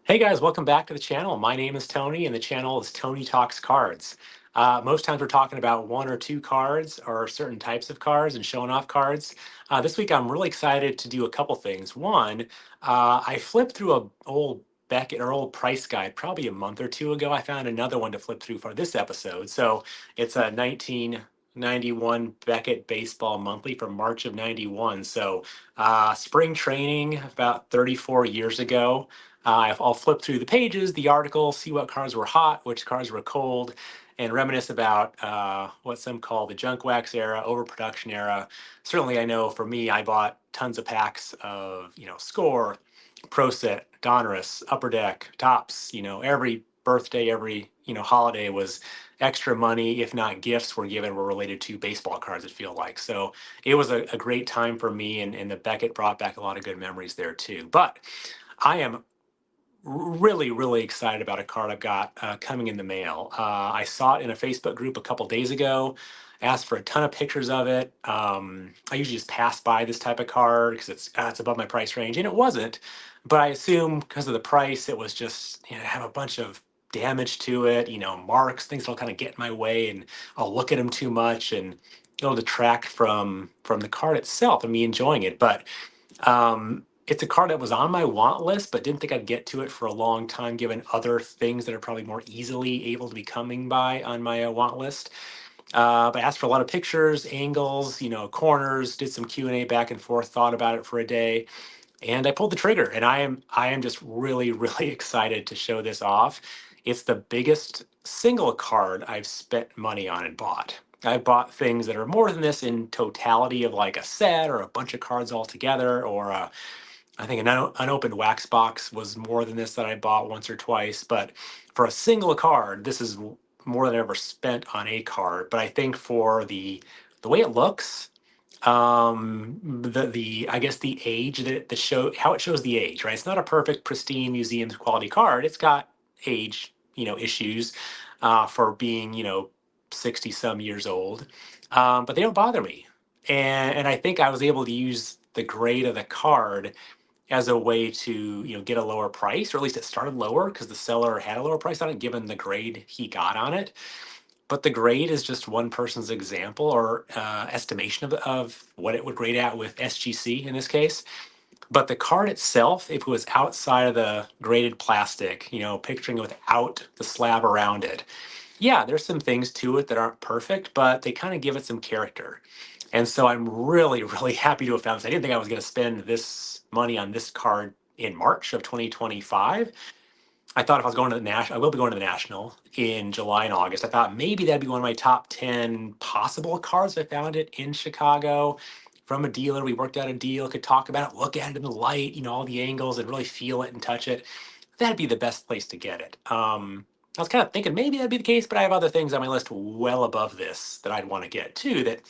Hey guys, welcome back to the channel. My name is Tony and the channel is Tony Talks Cards. Most times we're talking about one or two cards or certain types of cards and showing off cards. This week I'm really excited to do a couple things. One, I flipped through a old Beckett or old price guide probably a month or two ago. I found another one to flip through for this episode. So it's a 1991 Beckett Baseball Monthly from March of 91. So spring training about 34 years ago. I'll flip through the pages, the article, see what cards were hot, which cards were cold, and reminisce about what some call the junk wax era, overproduction era. Certainly, I know for me, I bought tons of packs of Score, Pro Set, Donruss, Upper Deck, Tops. Every birthday, every holiday was extra money, if not gifts, were related to baseball cards. It feel like so. It was a great time for me, and the Beckett brought back a lot of good memories there too. But I am really excited about a card I've got coming in the mail. I saw it in a Facebook group a couple days ago, asked for a ton of pictures of it. I usually just pass by this type of card because it's above my price range, and it wasn't. But I assume because of the price, it was just have a bunch of damage to it, marks, things that'll kind of get in my way, and I'll look at them too much, and it'll detract from the card itself and me enjoying it. But it's a card that was on my want list, but didn't think I'd get to it for a long time, given other things that are probably more easily able to be coming by on my want list. But I asked for a lot of pictures, angles, corners, did some Q&A back and forth, thought about it for a day, and I pulled the trigger. And I am just really excited to show this off. It's the biggest single card I've spent money on and bought. I've bought things that are more than this in totality of like a set or a bunch of cards all together, or I think an unopened wax box was more than this that I bought once or twice. But for a single card, this is more than I ever spent on a card. But I think for the way it looks, the I guess the age that the show how it shows the age, right? It's not a perfect pristine museum quality card. It's got age issues for being 60 some years old, but they don't bother me. And I think I was able to use the grade of the card as a way to get a lower price, or at least it started lower because the seller had a lower price on it given the grade he got on it. But the grade is just one person's example or estimation of what it would grade at with SGC in this case. But the card itself, if it was outside of the graded plastic, picturing it without the slab around it, yeah, there's some things to it that aren't perfect, but they kind of give it some character. And so I'm really happy to have found this. I didn't think I was going to spend this money on this card in March of 2025. I thought if I was going to the national, I will be going to the national in July and August. I thought maybe that'd be one of my top 10 possible cards. I found it in Chicago from a dealer. We worked out a deal, could talk about it, look at it in the light, all the angles, and really feel it and touch it. That'd be the best place to get it. I was kind of thinking maybe that'd be the case, but I have other things on my list well above this that I'd want to get too. That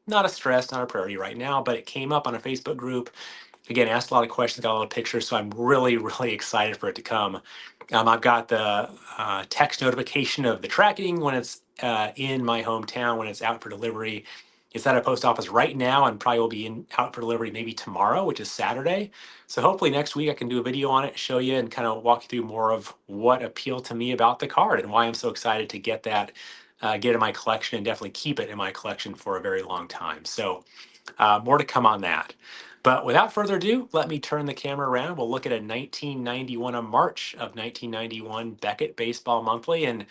not a stress, not a priority right now, but it came up on a Facebook group. Again, asked a lot of questions, got a lot of pictures, so I'm really excited for it to come. I've got the text notification of the tracking when it's in my hometown, when it's out for delivery. It's at a post office right now and probably will be out for delivery maybe tomorrow, which is Saturday. So hopefully next week I can do a video on it, show you, and kind of walk you through more of what appealed to me about the card and why I'm so excited to get that, get in my collection, and definitely keep it in my collection for a very long time. So more to come on that. But without further ado, let me turn the camera around. We'll look at a 1991, a March of 1991 Beckett Baseball Monthly, and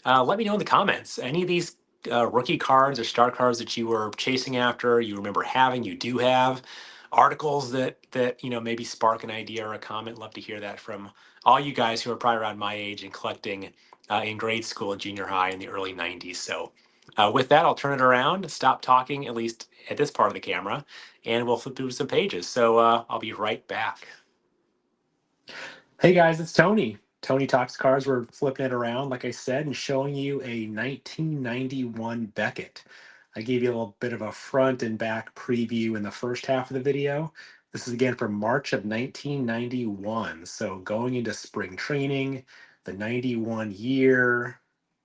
let me know in the comments any of these rookie cards or star cards that you were chasing after, you remember having, you do have, articles that maybe spark an idea or a comment. Love to hear that from all you guys who are probably around my age and collecting in grade school and junior high in the early 90s. So with that, I'll turn it around, stop talking, at least at this part of the camera, and we'll flip through some pages. So I'll be right back. Hey guys, it's Tony. Tony Talks Cards. We're flipping it around, like I said, and showing you a 1991 Beckett. I gave you a little bit of a front and back preview in the first half of the video. This is again from March of 1991. So going into spring training, the 91 year.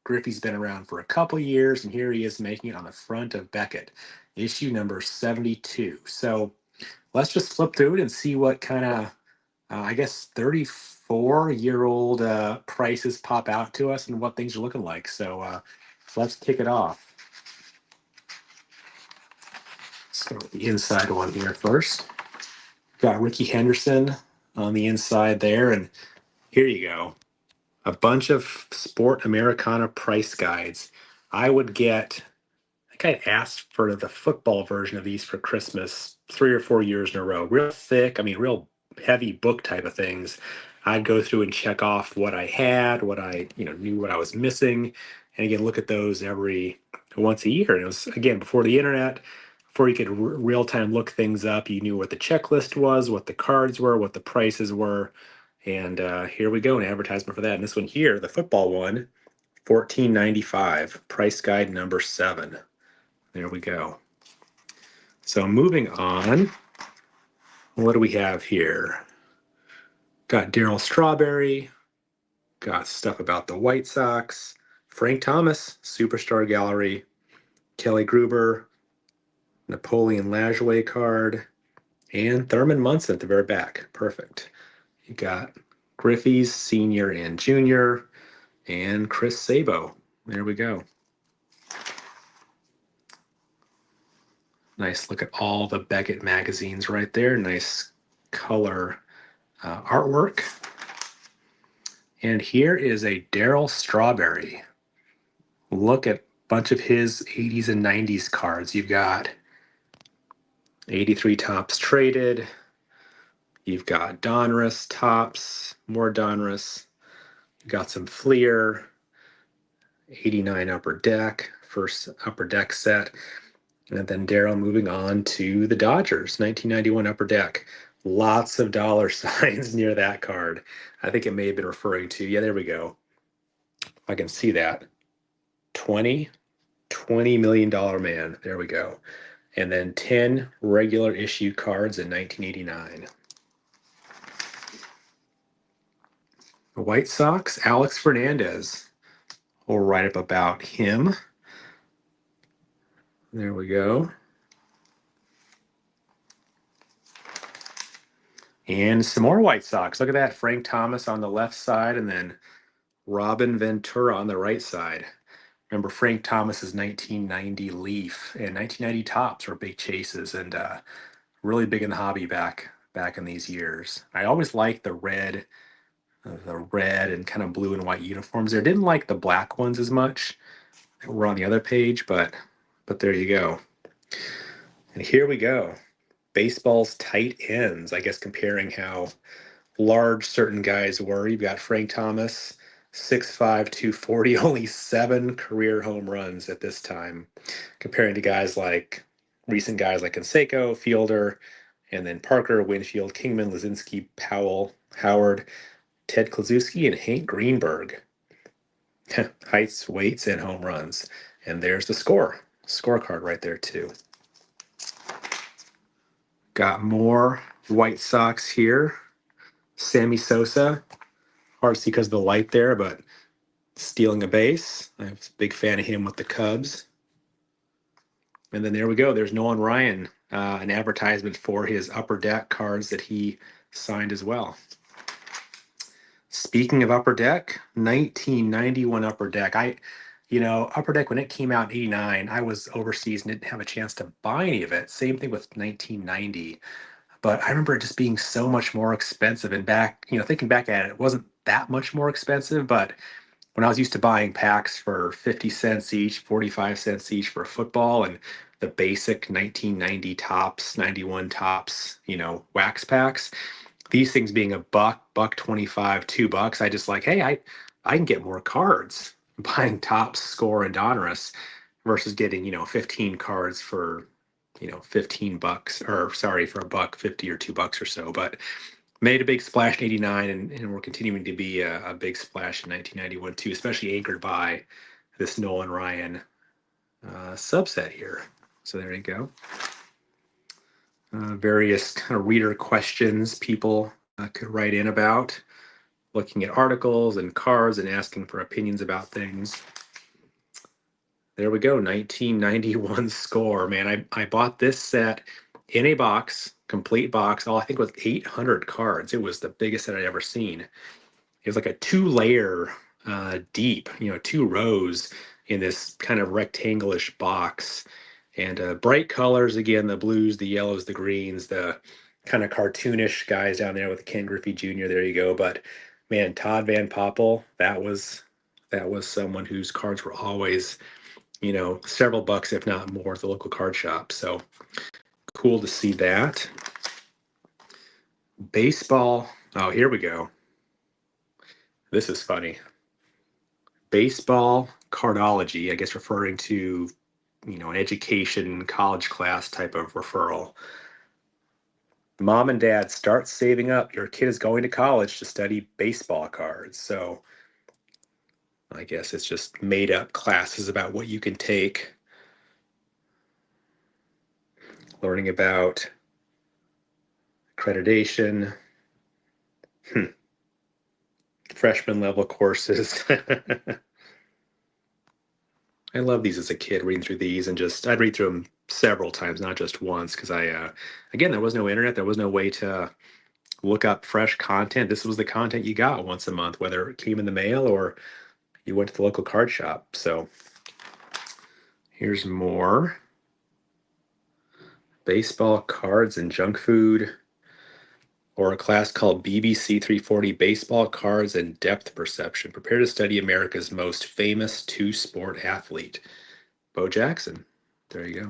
Griffey's been around for a couple years, and here he is making it on the front of Beckett, issue number 72. So let's just flip through it and see what kind of I guess 34-year-old prices pop out to us and what things are looking like. So let's kick it off. Start with the inside one here first. Got Ricky Henderson on the inside there, and here you go. A bunch of Sport Americana price guides. I would get, I think I asked for the football version of these for Christmas 3 or 4 years in a row. Real thick, I mean, real heavy book type of things. I'd go through and check off what I had, what I, knew what I was missing. And again, look at those every once a year. And it was, again, before the internet, before you could real time look things up, you knew what the checklist was, what the cards were, what the prices were. And here we go, an advertisement for that. And this one here, the football one, $14.95, price guide number 7. There we go. So moving on, what do we have here? Got Daryl Strawberry, got stuff about the White Sox, Frank Thomas, Superstar Gallery, Kelly Gruber, Napoleon Lajoie card, and Thurman Munson at the very back. Perfect. You got Griffey's Senior and Junior, and Chris Sabo. There we go. Nice look at all the Beckett magazines right there. Nice color artwork. And here is a Daryl Strawberry. Look at a bunch of his 80s and 90s cards. You've got 83 tops traded. You've got Donruss tops, more Donruss. You've got some Fleer, 89 Upper Deck, first Upper Deck set. And then Daryl moving on to the Dodgers, 1991 Upper Deck. Lots of dollar signs near that card. I think it may have been referring to, yeah, there we go. I can see that. $20 million man. There we go. And then 10 regular issue cards in 1989. The White Sox, Alex Fernandez. We'll write up about him. There we go. And some more White Sox. Look at that. Frank Thomas on the left side and then Robin Ventura on the right side. Remember Frank Thomas's 1990 Leaf and 1990 Tops were big chases and really big in the hobby back in these years. I always liked the red and kind of blue and white uniforms there. Didn't like the black ones as much. We're on the other page, but there you go. And here we go. Baseball's tight ends, I guess comparing how large certain guys were. You've got Frank Thomas, 6'5", 240, only 7 career home runs at this time, comparing to recent guys like Canseco, Fielder, and then Parker, Winfield, Kingman, Lazinski, Powell, Howard, Ted Kluszewski, and Hank Greenberg. Heights, weights, and home runs. And there's the scorecard right there too. Got more White Sox here. Sammy Sosa, hard to see because of the light there, but stealing a base. I'm a big fan of him with the Cubs. And then there we go. There's Nolan Ryan, an advertisement for his Upper Deck cards that he signed as well. Speaking of Upper Deck, 1991 Upper Deck. Upper Deck, when it came out in 89, I was overseas and didn't have a chance to buy any of it. Same thing with 1990. But I remember it just being so much more expensive. And thinking back at it, it wasn't that much more expensive. But when I was used to buying packs for 50 cents each, 45 cents each for football, and the basic 1990 tops, 91 tops, wax packs, these things being $1, $1.25, $2, I just like, hey, I can get more cards buying Topps, Score, and Donruss versus getting 15 cards for $15, or sorry, for $1.50 or $2 or so. But made a big splash in 89, and we're continuing to be a big splash in 1991 too, especially anchored by this Nolan Ryan subset here. So there you go. Various kind of reader questions people could write in about, looking at articles and cards and asking for opinions about things. There we go, 1991 Score. Man, I bought this set in a box, complete box. All I think was 800 cards. It was the biggest that I'd ever seen. It was like a 2-layer deep, 2 rows in this kind of rectangular-ish box. And bright colors again, the blues, the yellows, the greens, the kind of cartoonish guys down there with Ken Griffey Jr. There you go. But man, Todd Van Poppel, that was someone whose cards were always, several bucks, if not more, at the local card shop. So cool to see that. Baseball. Oh, here we go. This is funny. Baseball cardology, I guess referring to, an education, college class type of referral. Mom and dad, start saving up. Your kid is going to college to study baseball cards. So I guess it's just made up classes about what you can take. Learning about accreditation. Freshman level courses. I love these as a kid, reading through these, and I'd read through them several times, not just once, because again, there was no internet. There was no way to look up fresh content. This was the content you got once a month, whether it came in the mail or you went to the local card shop. So here's more. Baseball cards and junk food, or a class called BBC 340 Baseball Cards and Depth Perception. Prepare to study America's most famous two-sport athlete. Bo Jackson. There you go.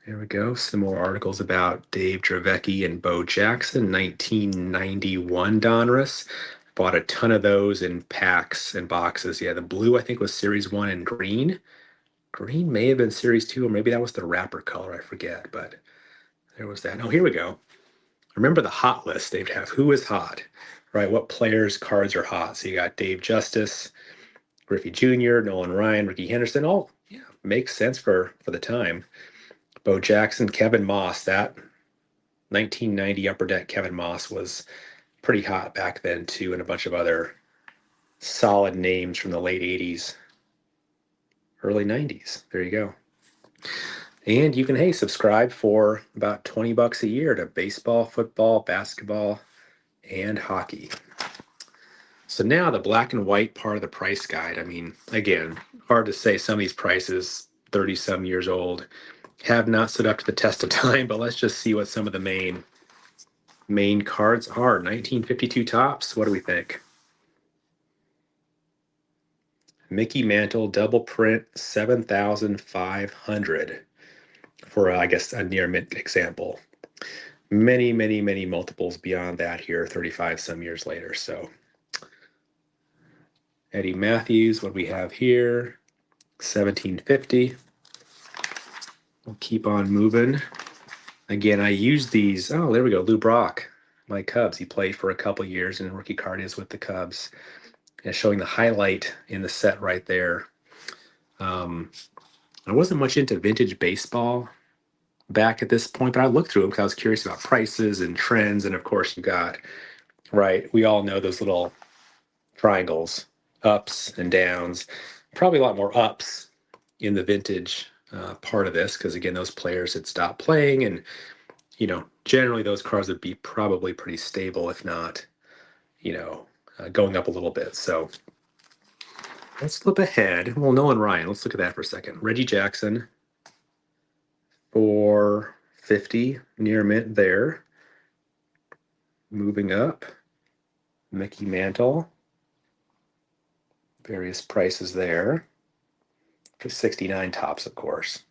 There we go. Some more articles about Dave Dravecky and Bo Jackson. 1991 Donruss. Bought a ton of those in packs and boxes. Yeah, the blue I think was Series 1 and green. Green may have been Series 2, or maybe that was the wrapper color. I forget, but there was that. Oh, here we go. Remember the hot list they'd have. Who is hot, right? What players' cards are hot? So you got Dave Justice, Griffey Jr., Nolan Ryan, Ricky Henderson. All makes sense for the time. Bo Jackson, Kevin Moss. That 1990 Upper Deck Kevin Moss was pretty hot back then too, and a bunch of other solid names from the late 80s, early 90s. There you go. And you can, subscribe for about 20 bucks a year to baseball, football, basketball, and hockey. So now the black and white part of the price guide. I mean, again, hard to say, some of these prices, 30 some years old, have not stood up to the test of time, but let's just see what some of the main cards are. 1952 Topps. What do we think? Mickey Mantle double print, 7,500 for, I guess, a near mint example. Many, many, many multiples beyond that here, 35 some years later. So Eddie Matthews, what do we have here? 1750. We'll keep on moving. Again, I use these. Oh, there we go. Lou Brock, my Cubs. He played for a couple years, and rookie card is with the Cubs. And showing the highlight in the set right there. I wasn't much into vintage baseball back at this point, but I looked through them because I was curious about prices and trends. And of course, you got, right, we all know those little triangles, ups and downs. Probably a lot more ups in the vintage part of this, because again, those players had stopped playing, and generally those cards would be probably pretty stable, if not, going up a little bit. So let's flip ahead. Well, Nolan Ryan, let's look at that for a second. Reggie Jackson, 450 near mint there. Moving up, Mickey Mantle, various prices there. For 69 Topps, of course.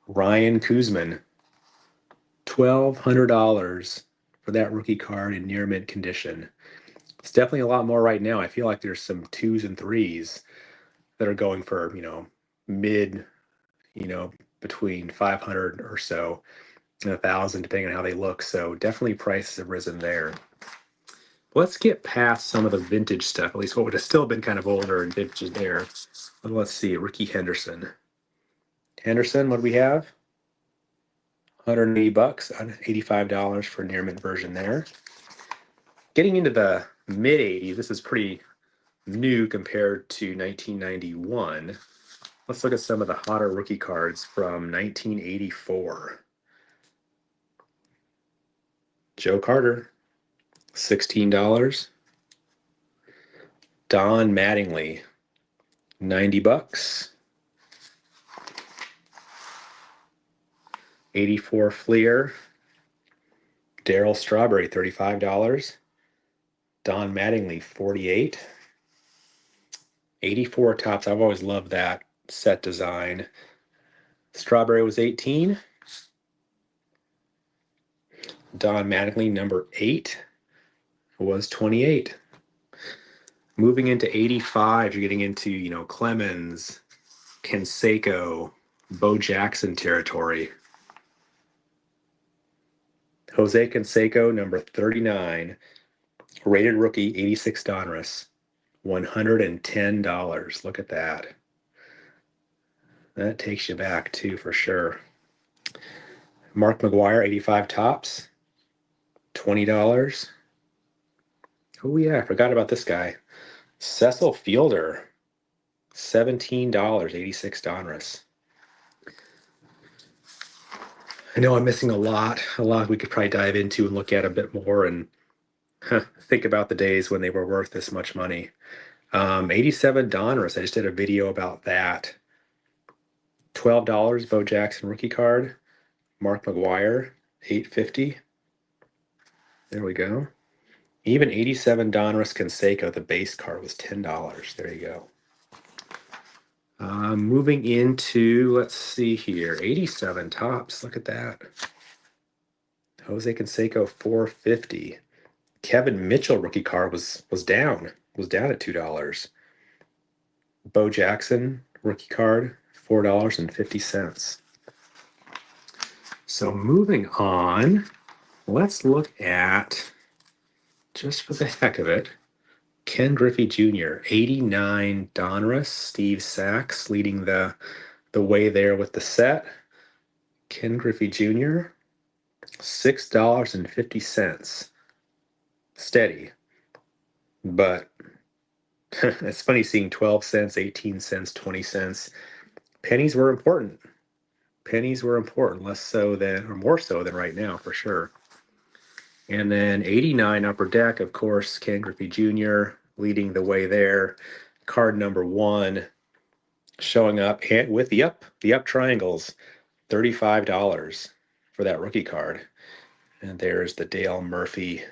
Ryan Kuzman, $1,200 for that rookie card in near mint condition. It's definitely a lot more right now. I feel like there's some 2s and 3s that are going for, mid, between 500 or so and 1,000, depending on how they look. So definitely prices have risen there. Let's get past some of the vintage stuff, at least what would have still been kind of older and vintage there. But let's see, Ricky Henderson. Henderson, what do we have? 180 bucks, $85 for a near mint version there. Getting into the mid 80s, this is pretty new compared to 1991. Let's look at some of the hotter rookie cards from 1984. Joe Carter, $16. Don Mattingly, $90. 84 Fleer. Darryl Strawberry, $35. Don Mattingly, $48. 84 Tops. I've always loved that set design. Strawberry was 18. Don Mattingly, number 8, was 28. Moving into 85, you're getting into, Clemens, Canseco, Bo Jackson territory. Jose Canseco, number 39, rated rookie, 86 Donruss, $110. Look at that. That takes you back too, for sure. Mark McGwire, 85 Tops, $20. Oh yeah, I forgot about this guy. Cecil Fielder, $17, 86 Donruss. I know I'm missing a lot we could probably dive into and look at a bit more and think about the days when they were worth this much money. 87 Donruss, I just did a video about that. $12, Bo Jackson rookie card. Mark McGwire, $8.50. There we go. Even 87 Donruss Canseco, the base card, was $10. There you go. Moving into, let's see here, 87 Tops. Look at that. Jose Canseco, $4.50. Kevin Mitchell rookie card was down at $2. Bo Jackson rookie card, $4.50. So moving on, let's look at, just for the heck of it, Ken Griffey Jr., 89 Donruss. Steve Sachs leading the way there with the set. Ken Griffey Jr., $6.50. Steady. But it's funny seeing 12 cents, 18 cents, 20 cents. Pennies were important. Less so than, or more so than right now, for sure. And then 89 Upper Deck, of course, Ken Griffey Jr. leading the way there. Card number 1 showing up with the up triangles, $35 for that rookie card. And there's the Dale Murphy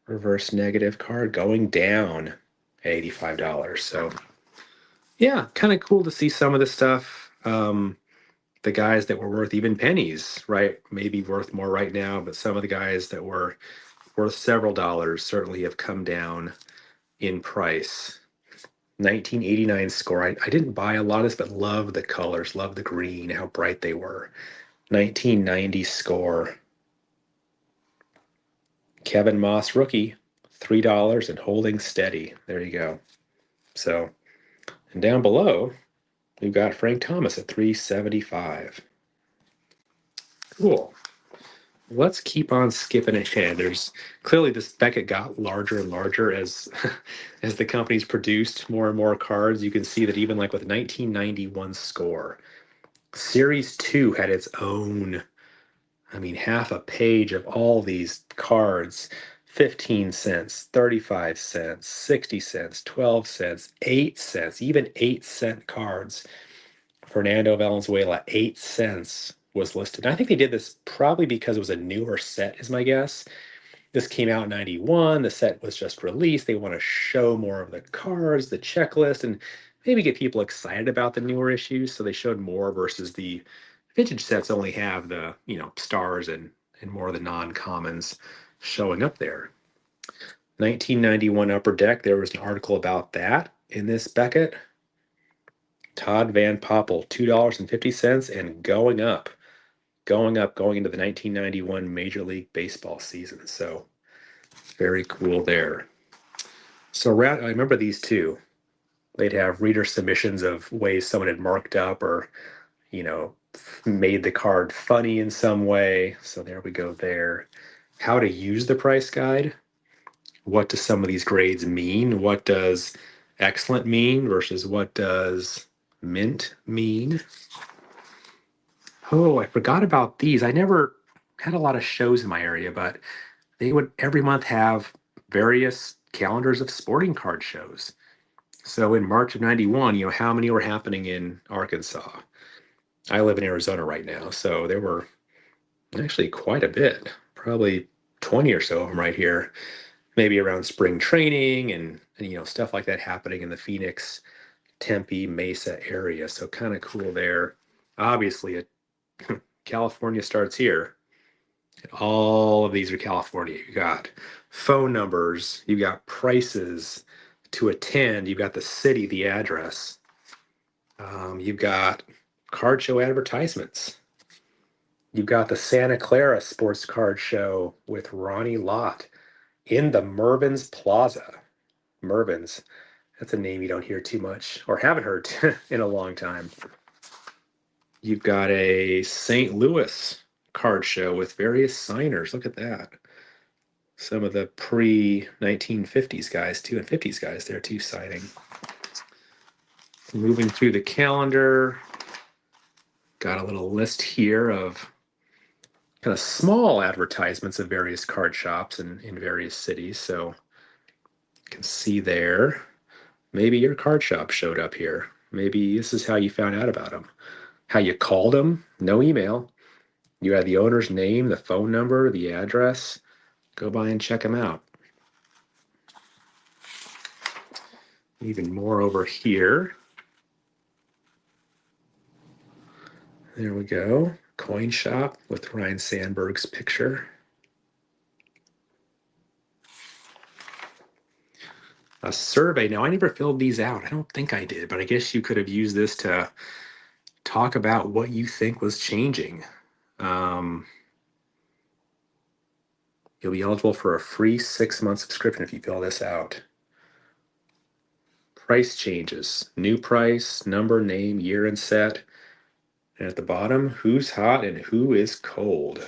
reverse negative card going down at $85. So yeah, kind of cool to see some of the stuff. The guys that were worth even pennies, right? Maybe worth more right now, but some of the guys that were worth several dollars certainly have come down in price. 1989 score. I didn't buy a lot of this, but love the colors, love the green, how bright they were. 1990 score. Kevin Moss rookie, $3 and holding steady. There you go. So, and down below, we've got Frank Thomas at $3.75. Cool. Let's keep on skipping ahead. There's clearly this Beckett got larger and larger as as the companies produced more and more cards. You can see that even like with 1991 score, Series 2 had its own, half a page of all these cards. 15 cents, 35 cents, 60 cents, 12 cents, 8 cents, even 8-cent cards. Fernando Valenzuela, 8 cents was listed. And I think they did this probably because it was a newer set, is my guess. This came out in 91. The set was just released. They want to show more of the cards, the checklist, and maybe get people excited about the newer issues. So they showed more versus the vintage sets only have the, stars and more of the non-commons showing up there. 1991 Upper Deck, there was an article about that in this Beckett. Todd Van Poppel, $2.50 and going up, going into the 1991 Major League Baseball season. So very cool there. So I remember these two. They'd have reader submissions of ways someone had marked up or, made the card funny in some way. So there we go there. How to use the price guide. What do some of these grades mean? What does excellent mean versus what does Mint Mean. Oh, I forgot about these. I never had a lot of shows in my area, but they would every month have various calendars of sporting card shows. So in March of 91, how many were happening in Arkansas? I live in Arizona right now, so there were actually quite a bit, probably 20 or so of them right here, maybe around spring training and stuff like that happening in the Phoenix, Tempe, Mesa area. So kind of cool there. Obviously, California starts here. All of these are California. You got phone numbers, you got prices to attend, you've got the city, the address. You've got card show advertisements. You've got the Santa Clara Sports Card Show with Ronnie Lott in the Mervyn's Plaza. Mervyn's, that's a name you don't hear too much or haven't heard in a long time. You've got a St. Louis card show with various signers. Look at that. Some of the pre-1950s guys too, and 50s guys there too signing. Moving through the calendar, got a little list here of kind of small advertisements of various card shops in various cities. So you can see there, maybe your card shop showed up here. Maybe this is how you found out about them. How you called them, no email. You had the owner's name, the phone number, the address. Go by and check them out. Even more over here. There we go. Coin shop with Ryan Sandberg's picture. A survey. Now, I never filled these out. I don't think I did, but I guess you could have used this to talk about what you think was changing. You'll be eligible for a free 6-month subscription if you fill this out. Price changes. New price, number, name, year, and set. And at the bottom, who's hot and who is cold.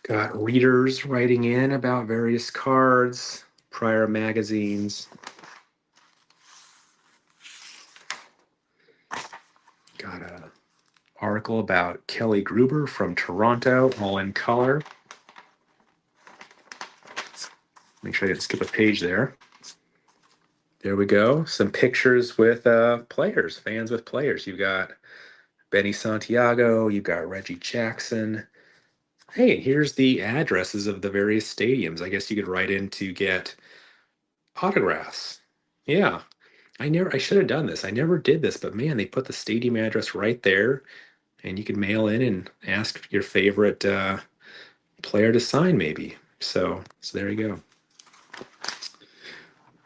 Got readers writing in about various cards, prior magazines. Got an article about Kelly Gruber from Toronto, all in color. Make sure I didn't skip a page there. There we go. Some pictures with players, fans with players. You've got Benny Santiago, you've got Reggie Jackson. Hey, and here's the addresses of the various stadiums. I guess you could write in to get autographs. Yeah. I should have done this. I never did this, but man, they put the stadium address right there, and you can mail in and ask your favorite player to sign, maybe. So there you go.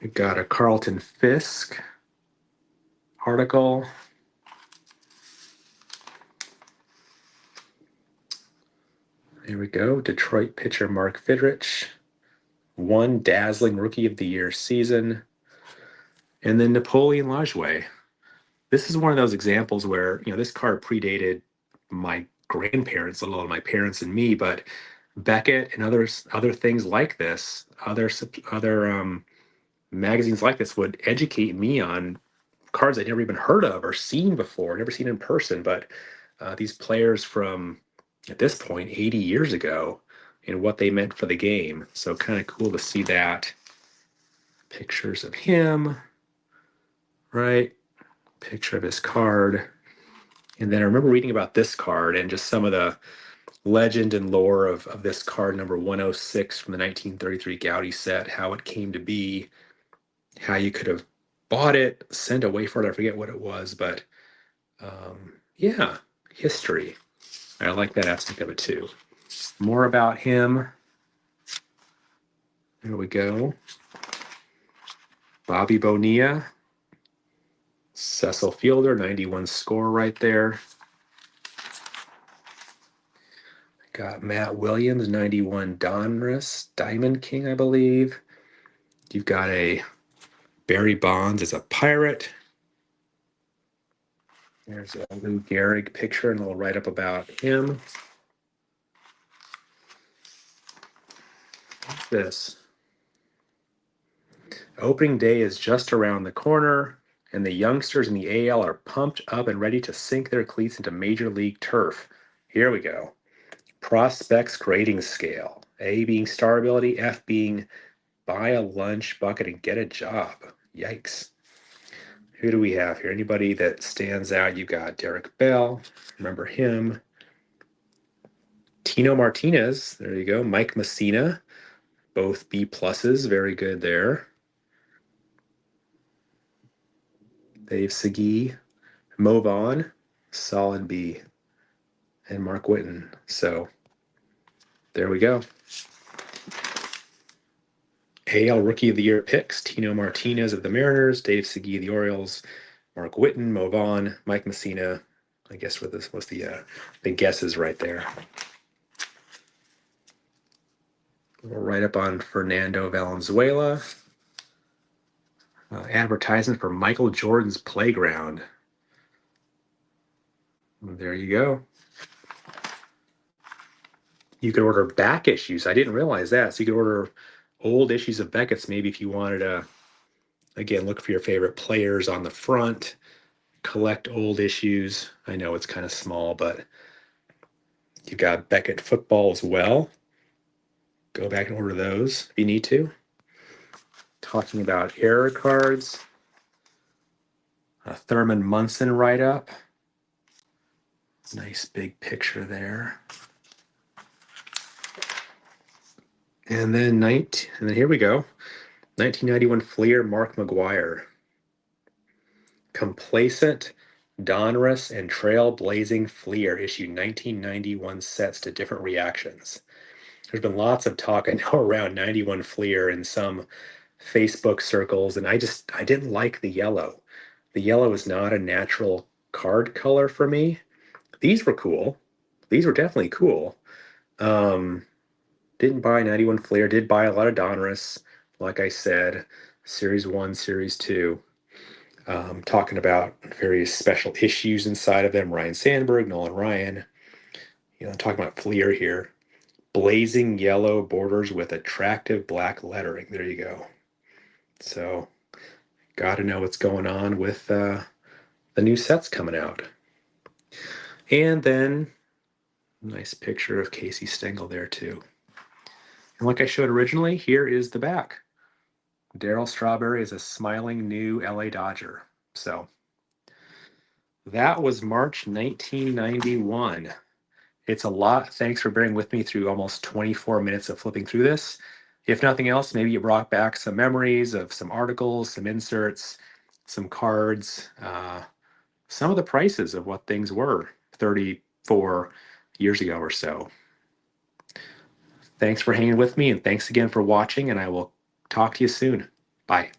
We've got a Carlton Fisk article. There we go. Detroit pitcher Mark Fidrich. One dazzling Rookie of the Year season. And then Napoleon Lajoie. This is one of those examples where, this card predated my grandparents, let alone my parents and me, but Beckett and other things like this, other magazines like this would educate me on cards I'd never even heard of or seen before, never seen in person. But these players from, at this point, 80 years ago, and what they meant for the game. So kind of cool to see that. Pictures of him, right? Picture of his card. And then I remember reading about this card and just some of the legend and lore of this card, number 106 from the 1933 Gaudy set, how it came to be, how you could have bought it, sent away for it. I forget what it was, but yeah, history. I like that aspect of it too. More about him. There we go. Bobby Bonilla. Cecil Fielder, 91 score right there. Got Matt Williams, 91 Donruss, Diamond King, I believe. You've got a Barry Bonds as a Pirate. There's a Lou Gehrig picture and a little write-up about him. What's this? Opening day is just around the corner, and the youngsters in the AL are pumped up and ready to sink their cleats into Major League turf. Here we go. Prospects grading scale. A being star ability, F being buy a lunch bucket and get a job. Yikes. Who do we have here? Anybody that stands out? You got Derek Bell. Remember him. Tino Martinez. There you go. Mike Messina. Both B pluses. Very good there. Dave Segui. Mo Vaughn. Solid B. And Mark Whitten. So there we go. AL Rookie of the Year picks: Tino Martinez of the Mariners, Dave Segui of the Orioles, Mark Whitten, Mo Vaughn, Mike Messina. I guess where this was the guesses right there. We'll write up on Fernando Valenzuela. Advertisement for Michael Jordan's Playground. There you go. You could order back issues. I didn't realize that. So you could order old issues of Beckett's, maybe if you wanted to, again, look for your favorite players on the front, collect old issues. I know it's kind of small, but you've got Beckett football as well. Go back and order those if you need to. Talking about error cards. A Thurman Munson write-up. Nice big picture there. And then here we go. 1991 Fleer Mark McGuire. Complacent, Donruss, and Trailblazing Fleer issued 1991 sets to different reactions. There's been lots of talk, I know, around 91 Fleer in some Facebook circles, and I didn't like the yellow. The yellow is not a natural card color for me. These were cool. These were definitely cool. Didn't buy 91 Fleer, did buy a lot of Donruss, like I said, Series 1, Series 2. Talking about various special issues inside of them. Ryan Sandberg, Nolan Ryan. Talking about Fleer here. Blazing yellow borders with attractive black lettering. There you go. So, got to know what's going on with the new sets coming out. And then, nice picture of Casey Stengel there too. And like I showed originally, here is the back. Darryl Strawberry is a smiling new LA Dodger. So that was March 1991. It's a lot. Thanks for bearing with me through almost 24 minutes of flipping through this. If nothing else, maybe it brought back some memories of some articles, some inserts, some cards, some of the prices of what things were 34 years ago or so. Thanks for hanging with me, and thanks again for watching, and I will talk to you soon. Bye.